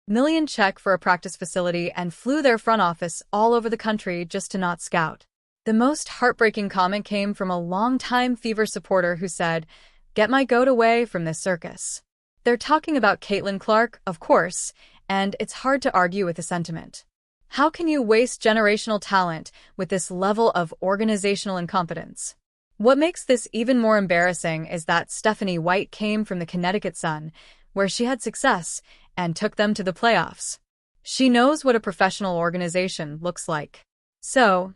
million check for a practice facility and flew their front office all over the country just to not scout. The most heartbreaking comment came from a longtime Fever supporter who said, "Get my goat away from this circus." They're talking about Caitlin Clark, of course, and it's hard to argue with the sentiment. How can you waste generational talent with this level of organizational incompetence? What makes this even more embarrassing is that Stephanie White came from the Connecticut Sun, where she had success and took them to the playoffs. She knows what a professional organization looks like. So,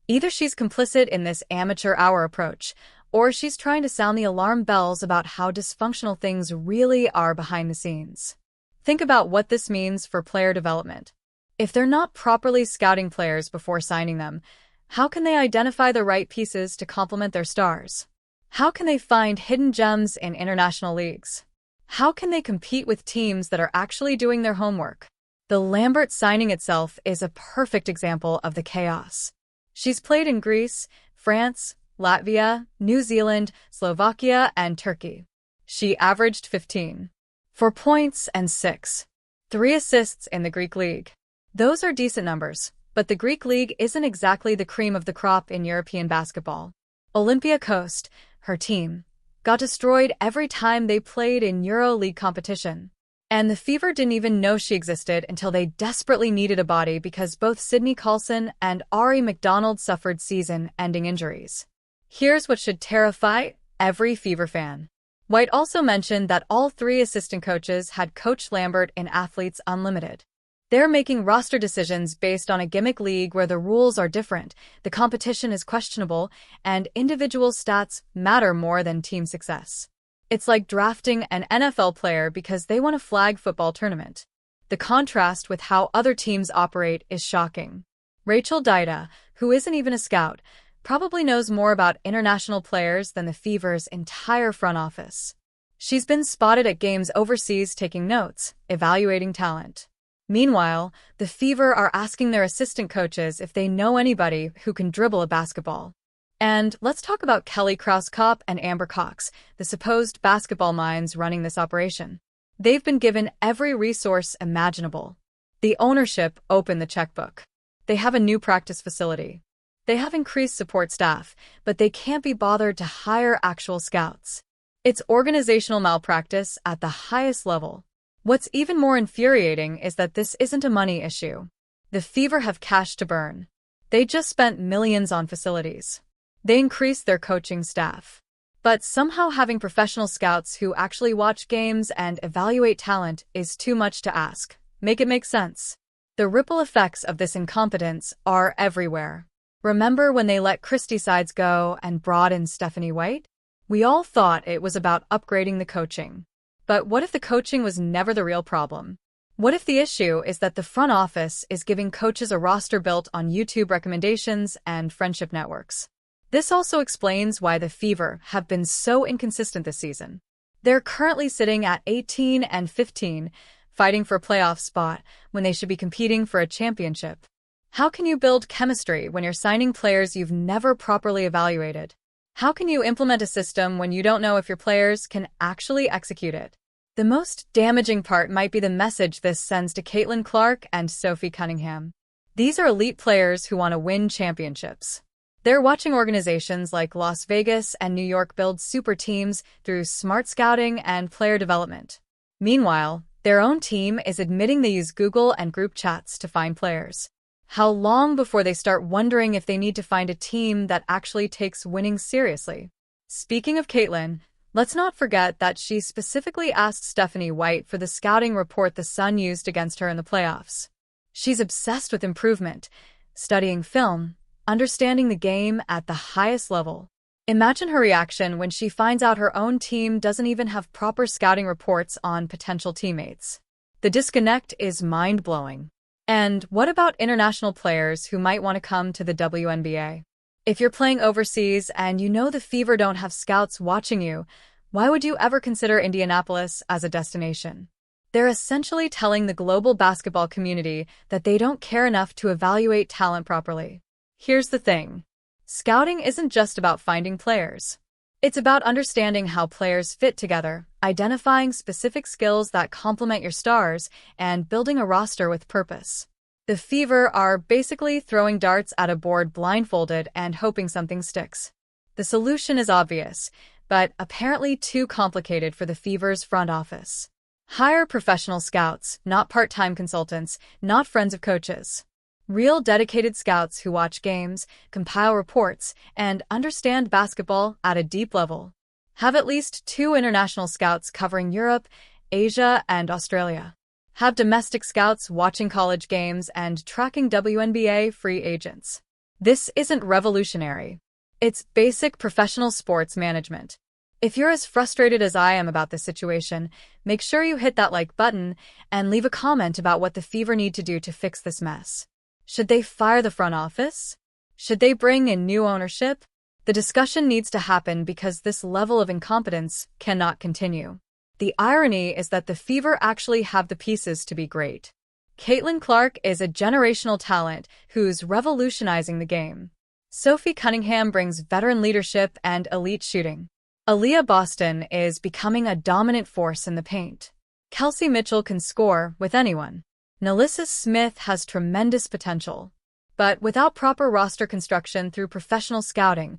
either she's complicit in this amateur hour approach, or she's trying to sound the alarm bells about how dysfunctional things really are behind the scenes. Think about what this means for player development. If they're not properly scouting players before signing them, how can they identify the right pieces to complement their stars? How can they find hidden gems in international leagues? How can they compete with teams that are actually doing their homework? The Lambert signing itself is a perfect example of the chaos. She's played in Greece, France, Latvia, New Zealand, Slovakia, and Turkey. She averaged 15.4 points and 6.3 assists in the Greek league. Those are decent numbers, but the Greek league isn't exactly the cream of the crop in European basketball. Olympiacos, her team, got destroyed every time they played in EuroLeague competition. And the Fever didn't even know she existed until they desperately needed a body because both Sydney Carlson and Ari McDonald suffered season-ending injuries. Here's what should terrify every Fever fan. White also mentioned that all three assistant coaches had coached Lambert in Athletes Unlimited. They're making roster decisions based on a gimmick league where the rules are different, the competition is questionable, and individual stats matter more than team success. It's like drafting an NFL player because they won a flag football tournament. The contrast with how other teams operate is shocking. Rachel Dida, who isn't even a scout, probably knows more about international players than the Fever's entire front office. She's been spotted at games overseas taking notes, evaluating talent. Meanwhile, the Fever are asking their assistant coaches if they know anybody who can dribble a basketball. And let's talk about Kelly Krauskopf and Amber Cox, the supposed basketball minds running this operation. They've been given every resource imaginable. The ownership opened the checkbook. They have a new practice facility. They have increased support staff, but they can't be bothered to hire actual scouts. It's organizational malpractice at the highest level. What's even more infuriating is that this isn't a money issue. The Fever have cash to burn. They just spent millions on facilities. They increased their coaching staff. But somehow having professional scouts who actually watch games and evaluate talent is too much to ask. Make it make sense. The ripple effects of this incompetence are everywhere. Remember when they let Christy Sides go and brought in Stephanie White? We all thought it was about upgrading the coaching. But what if the coaching was never the real problem? What if the issue is that the front office is giving coaches a roster built on YouTube recommendations and friendship networks? This also explains why the Fever have been so inconsistent this season. They're currently sitting at 18 and 15, fighting for a playoff spot when they should be competing for a championship. How can you build chemistry when you're signing players you've never properly evaluated? How can you implement a system when you don't know if your players can actually execute it? The most damaging part might be the message this sends to Caitlin Clark and Sophie Cunningham. These are elite players who want to win championships. They're watching organizations like Las Vegas and New York build super teams through smart scouting and player development. Meanwhile, their own team is admitting they use Google and group chats to find players. How long before they start wondering if they need to find a team that actually takes winning seriously? Speaking of Caitlin, let's not forget that she specifically asked Stephanie White for the scouting report the Sun used against her in the playoffs. She's obsessed with improvement, studying film, understanding the game at the highest level. Imagine her reaction when she finds out her own team doesn't even have proper scouting reports on potential teammates. The disconnect is mind-blowing. And what about international players who might want to come to the WNBA? If you're playing overseas and you know the Fever don't have scouts watching you, why would you ever consider Indianapolis as a destination? They're essentially telling the global basketball community that they don't care enough to evaluate talent properly. Here's the thing. Scouting isn't just about finding players. It's about understanding how players fit together, identifying specific skills that complement your stars, and building a roster with purpose. The Fever are basically throwing darts at a board blindfolded and hoping something sticks. The solution is obvious, but apparently too complicated for the Fever's front office. Hire professional scouts, not part-time consultants, not friends of coaches. Real dedicated scouts who watch games, compile reports, and understand basketball at a deep level. Have at least 2 international scouts covering Europe, Asia, and Australia. Have domestic scouts watching college games and tracking WNBA free agents. This isn't revolutionary. It's basic professional sports management. If you're as frustrated as I am about this situation, make sure you hit that like button and leave a comment about what the Fever need to do to fix this mess. Should they fire the front office? Should they bring in new ownership? The discussion needs to happen because this level of incompetence cannot continue. The irony is that the Fever actually have the pieces to be great. Caitlin Clark is a generational talent who's revolutionizing the game. Sophie Cunningham brings veteran leadership and elite shooting. Aaliyah Boston is becoming a dominant force in the paint. Kelsey Mitchell can score with anyone. NaLyssa Smith has tremendous potential. But without proper roster construction through professional scouting,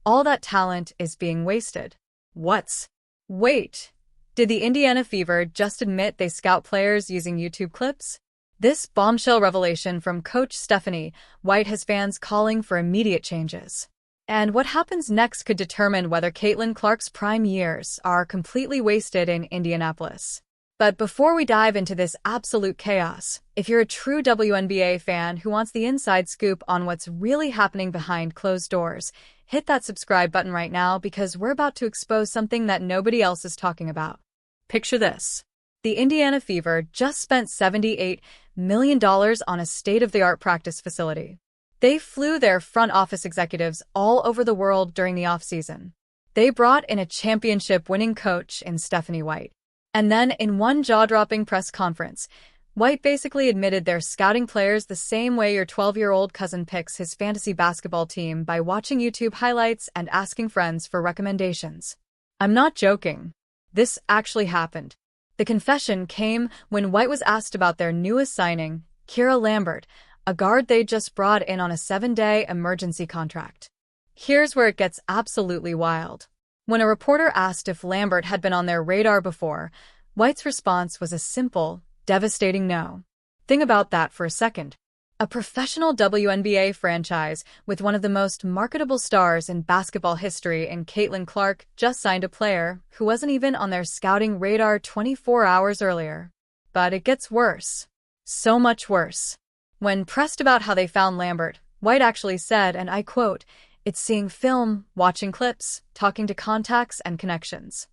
all that talent is being wasted. Wait, did the Indiana Fever just admit they scout players using YouTube clips? This bombshell revelation from Coach Stephanie White has fans calling for immediate changes. And what happens next could determine whether Caitlin Clark's prime years are completely wasted in Indianapolis. But before we dive into this absolute chaos, if you're a true WNBA fan who wants the inside scoop on what's really happening behind closed doors, hit that subscribe button right now because we're about to expose something that nobody else is talking about. Picture this. The Indiana Fever just spent $78 million on a state-of-the-art practice facility. They flew their front office executives all over the world during the offseason. They brought in a championship-winning coach in Stephanie White. And then, in one jaw-dropping press conference, White basically admitted they're scouting players the same way your 12-year-old cousin picks his fantasy basketball team by watching YouTube highlights and asking friends for recommendations. I'm not joking. This actually happened. The confession came when White was asked about their newest signing, Kira Lambert, a guard they just brought in on a 7-day emergency contract. Here's where it gets absolutely wild. When a reporter asked if Lambert had been on their radar before, White's response was a simple, devastating no. Think about that for a second. A professional WNBA franchise with one of the most marketable stars in basketball history in Caitlin Clark just signed a player who wasn't even on their scouting radar 24 hours earlier. But it gets worse. So much worse. When pressed about how they found Lambert, White actually said, and I quote, "It's seeing film, watching clips, talking to contacts and connections."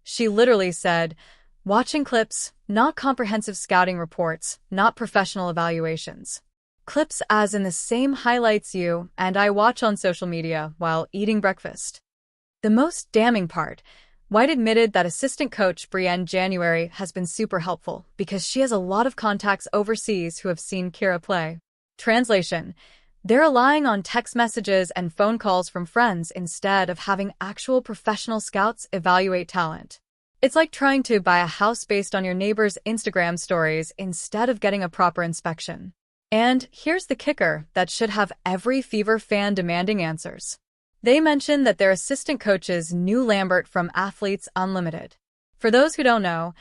She literally said, watching clips, not comprehensive scouting reports, not professional evaluations. Clips as in the same highlights you and I watch on social media while eating breakfast. The most damning part, White admitted that assistant coach Brienne January has been super helpful because she has a lot of contacts overseas who have seen Kira play. Translation: they're relying on text messages and phone calls from friends instead of having actual professional scouts evaluate talent. It's like trying to buy a house based on your neighbor's Instagram stories instead of getting a proper inspection. And here's the kicker that should have every Fever fan demanding answers. They mentioned that their assistant coaches knew Lambert from Athletes Unlimited. For those who don't know,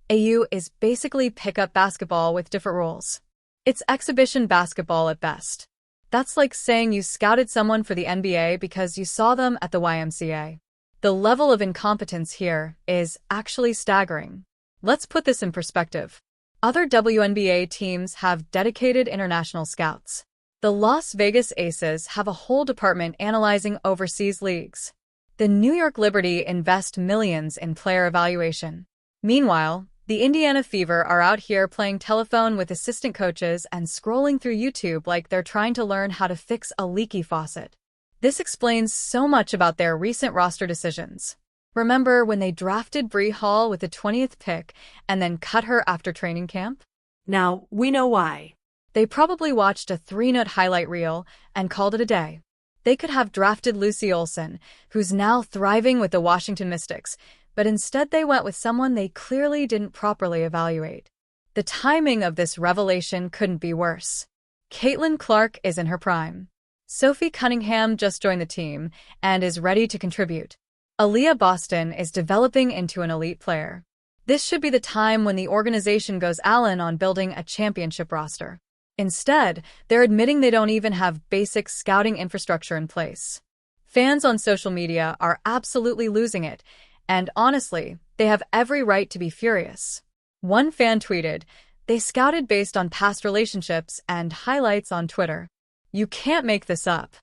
AU is basically pickup basketball with different rules. It's exhibition basketball at best. That's like saying you scouted someone for the NBA because you saw them at the YMCA. The level of incompetence here is actually staggering. Let's put this in perspective. Other WNBA teams have dedicated international scouts. The Las Vegas Aces have a whole department analyzing overseas leagues. The New York Liberty invest millions in player evaluation. Meanwhile, the Indiana Fever are out here playing telephone with assistant coaches and scrolling through YouTube like they're trying to learn how to fix a leaky faucet. This explains so much about their recent roster decisions. Remember when they drafted Bree Hall with the 20th pick and then cut her after training camp? Now, we know why. They probably watched a 3-minute highlight reel and called it a day. They could have drafted Lucy Olson, who's now thriving with the Washington Mystics, but instead they went with someone they clearly didn't properly evaluate. The timing of this revelation couldn't be worse. Caitlin Clark is in her prime. Sophie Cunningham just joined the team and is ready to contribute. Aaliyah Boston is developing into an elite player. This should be the time when the organization goes all in on building a championship roster. Instead, they're admitting they don't even have basic scouting infrastructure in place. Fans on social media are absolutely losing it, and honestly, they have every right to be furious. One fan tweeted, "They scouted based on past relationships and highlights on Twitter. You can't make this up."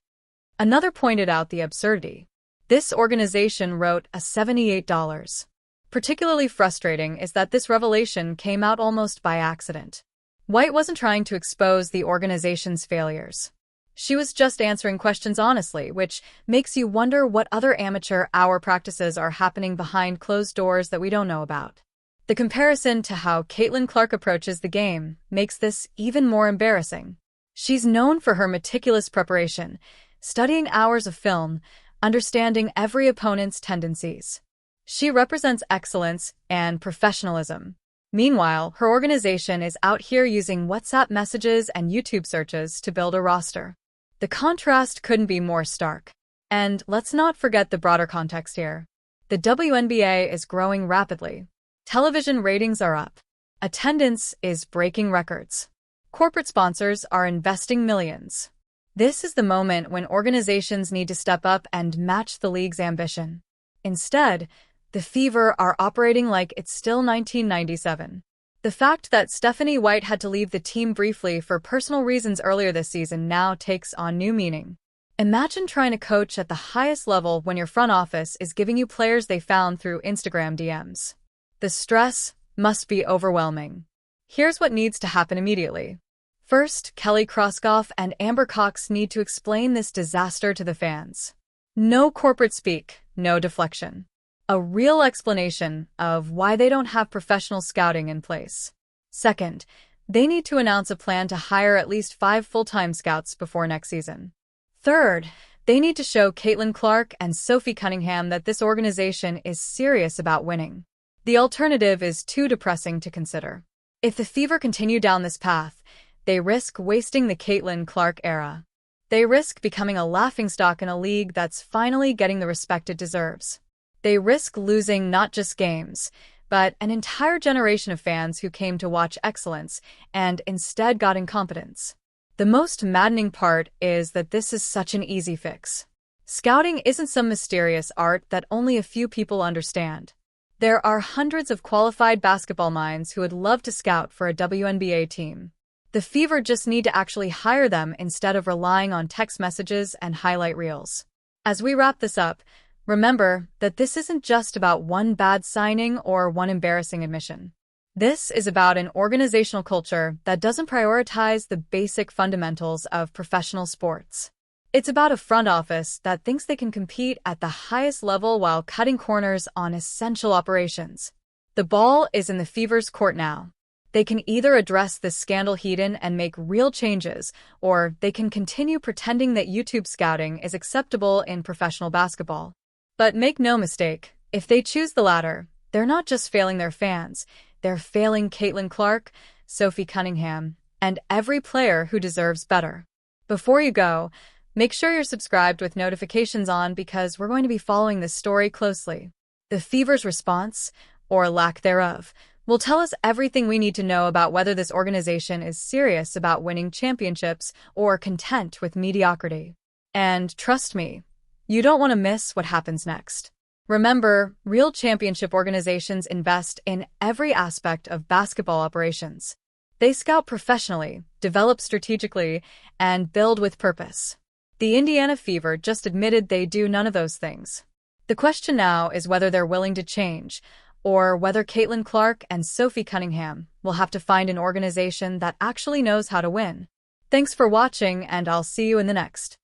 Another pointed out the absurdity. This organization wrote a $78. Particularly frustrating is that this revelation came out almost by accident. White wasn't trying to expose the organization's failures. She was just answering questions honestly, which makes you wonder what other amateur hour practices are happening behind closed doors that we don't know about. The comparison to how Caitlin Clark approaches the game makes this even more embarrassing. She's known for her meticulous preparation, studying hours of film, understanding every opponent's tendencies. She represents excellence and professionalism. Meanwhile, her organization is out here using WhatsApp messages and YouTube searches to build a roster. The contrast couldn't be more stark. And let's not forget the broader context here. The WNBA is growing rapidly. Television ratings are up. Attendance is breaking records. Corporate sponsors are investing millions. This is the moment when organizations need to step up and match the league's ambition. Instead, the Fever are operating like it's still 1997. The fact that Stephanie White had to leave the team briefly for personal reasons earlier this season now takes on new meaning. Imagine trying to coach at the highest level when your front office is giving you players they found through Instagram DMs. The stress must be overwhelming. Here's what needs to happen immediately. First, Kelly Krauskopf and Amber Cox need to explain this disaster to the fans. No corporate speak, no deflection. A real explanation of why they don't have professional scouting in place. Second, they need to announce a plan to hire at least 5 full-time scouts before next season. Third, they need to show Caitlin Clark and Sophie Cunningham that this organization is serious about winning. The alternative is too depressing to consider. If the Fever continue down this path, they risk wasting the Caitlin Clark era. They risk becoming a laughingstock in a league that's finally getting the respect it deserves. They risk losing not just games, but an entire generation of fans who came to watch excellence and instead got incompetence. The most maddening part is that this is such an easy fix. Scouting isn't some mysterious art that only a few people understand. There are hundreds of qualified basketball minds who would love to scout for a WNBA team. The Fever just need to actually hire them instead of relying on text messages and highlight reels. As we wrap this up, remember that this isn't just about one bad signing or one embarrassing admission. This is about an organizational culture that doesn't prioritize the basic fundamentals of professional sports. It's about a front office that thinks they can compete at the highest level while cutting corners on essential operations. The ball is in the Fever's court now. They can either address this scandal head-on and make real changes, or they can continue pretending that YouTube scouting is acceptable in professional basketball. But make no mistake, if they choose the latter, they're not just failing their fans, they're failing Caitlin Clark, Sophie Cunningham, and every player who deserves better. Before you go, make sure you're subscribed with notifications on because we're going to be following this story closely. The Fever's response, or lack thereof, will tell us everything we need to know about whether this organization is serious about winning championships or content with mediocrity. And trust me, you don't want to miss what happens next. Remember, real championship organizations invest in every aspect of basketball operations. They scout professionally, develop strategically, and build with purpose. The Indiana Fever just admitted they do none of those things. The question now is whether they're willing to change, or whether Caitlin Clark and Sophie Cunningham will have to find an organization that actually knows how to win. Thanks for watching, and I'll see you in the next.